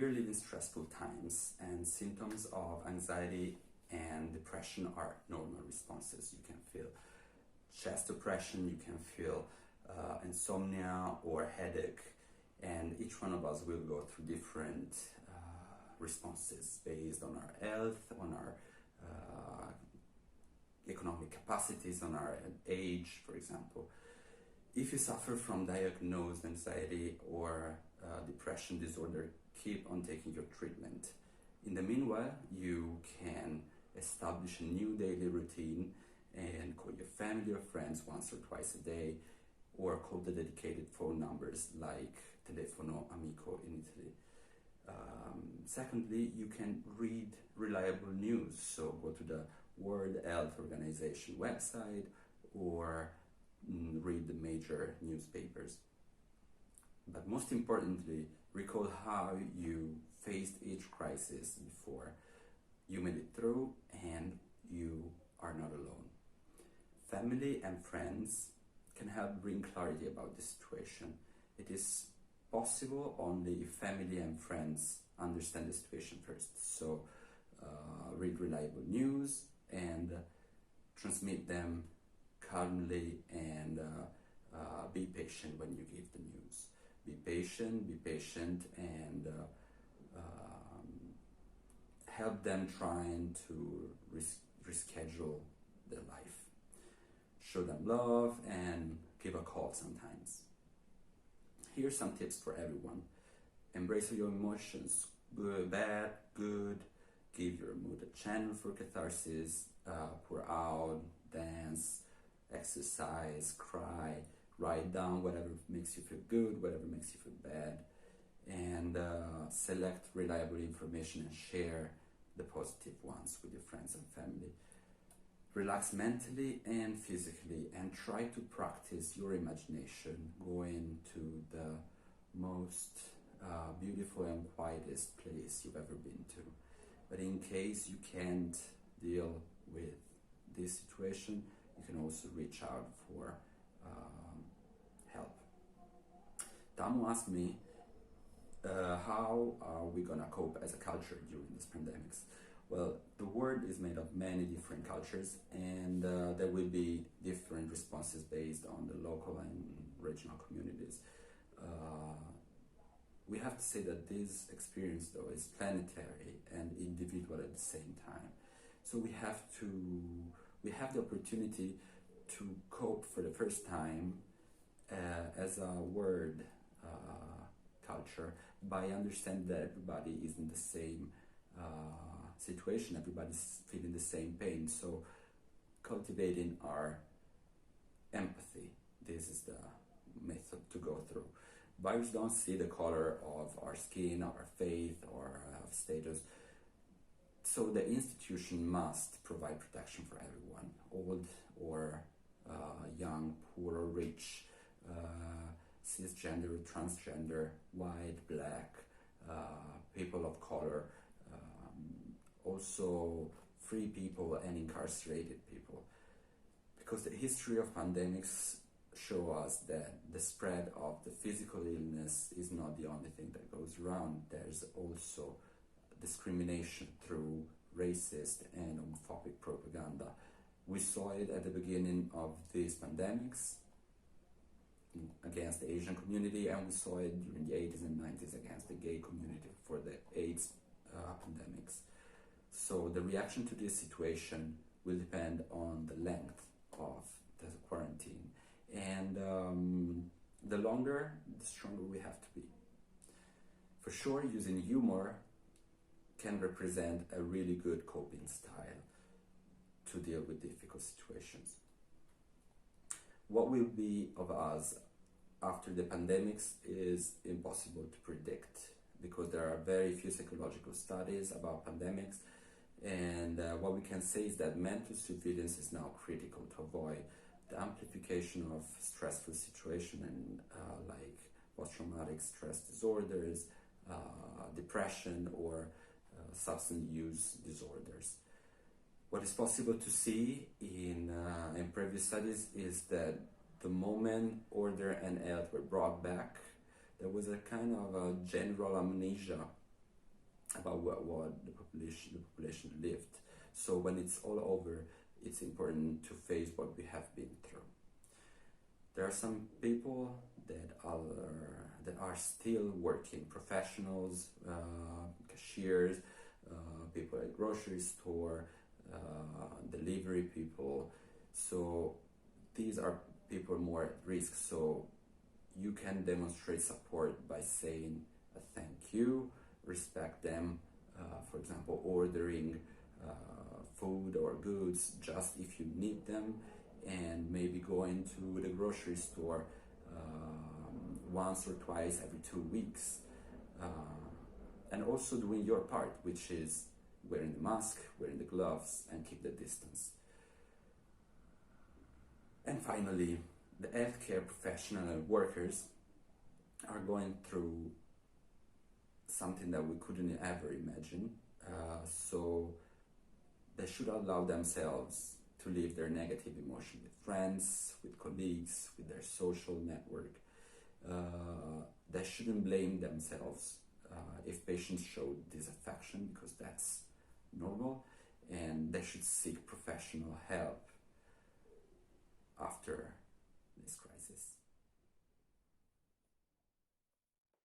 we're living stressful times, and symptoms of anxiety and depression are normal responses. You can feel chest oppression, you can feel insomnia or headache, and each one of us will go through different responses based on our health, on our economic capacities, on our age, for example. If you suffer from diagnosed anxiety or depression disorder, keep on taking your treatment. In the meanwhile, you can establish a new daily routine and call your family or friends once or twice a day, or call the dedicated phone numbers like Telefono Amico in Italy. Secondly, you can read reliable news, so go to the World Health Organization website or read the major newspapers. But most importantly, recall how you faced each crisis before. You made it through and you are not alone. Family and friends can help bring clarity about the situation. It is possible only if family and friends understand the situation first. So read reliable news and transmit them calmly, and be patient when you give the news. Be patient, and help them trying to reschedule their life. Show them love and give a call sometimes. Here's some tips for everyone. Embrace your emotions, good, bad, good. Give your mood a channel for catharsis. Pour out, dance, exercise, cry, write down whatever makes you feel good, whatever makes you feel bad, and select reliable information and share the positive ones with your friends and family. Relax mentally and physically, and try to practice your imagination, going to the most beautiful and quietest place you've ever been to. But in case you can't deal with this situation, you can also reach out for help. Tamu asked me, how are we gonna cope as a culture during this pandemics? Well, the world is made of many different cultures, and there will be different responses based on the local and regional communities. We have to say that this experience, though, is planetary and individual at the same time. So we have the opportunity to cope for the first time as a world culture by understanding that everybody is in the same situation, everybody's feeling the same pain. So cultivating our empathy, this is the method to go through. Viruses don't see the color of our skin, our faith, or status. So the institution must provide protection for everyone, old or young, poor or rich, cisgender, transgender, white, black, people of color, also free people and incarcerated people. Because the history of pandemics show us that the spread of the physical illness is not the only thing that goes around. There's also discrimination through racist and homophobic propaganda. We saw it at the beginning of these pandemics against the Asian community, and we saw it during the 80s and 90s against the gay community for the AIDS pandemics. So the reaction to this situation will depend on the length of the quarantine. And the longer, the stronger we have to be. For sure, using humor can represent a really good coping style to deal with difficult situations. What will be of us after the pandemics is impossible to predict, because there are very few psychological studies about pandemics, and what we can say is that mental surveillance is now critical to avoid the amplification of stressful situation and like post-traumatic stress disorders, depression, or substance use disorders. What is possible to see in previous studies is that the moment order and health were brought back, there was a kind of a general amnesia about what the population lived. So when it's all over, it's important to face what we have been through. There are some people that are still working, professionals, cashiers, people at grocery store, delivery people. So these are people more at risk. So you can demonstrate support by saying a thank you, respect them, for example, ordering food or goods just if you need them, and maybe going to the grocery store once or twice every 2 weeks. And also doing your part, which is wearing the mask, wearing the gloves, and keep the distance. And finally, the healthcare professional and workers are going through something that we couldn't ever imagine. So they should allow themselves to live their negative emotion with friends, with colleagues, with their social network. They shouldn't blame themselves if patients show disaffection, because that's normal, and they should seek professional help after this crisis.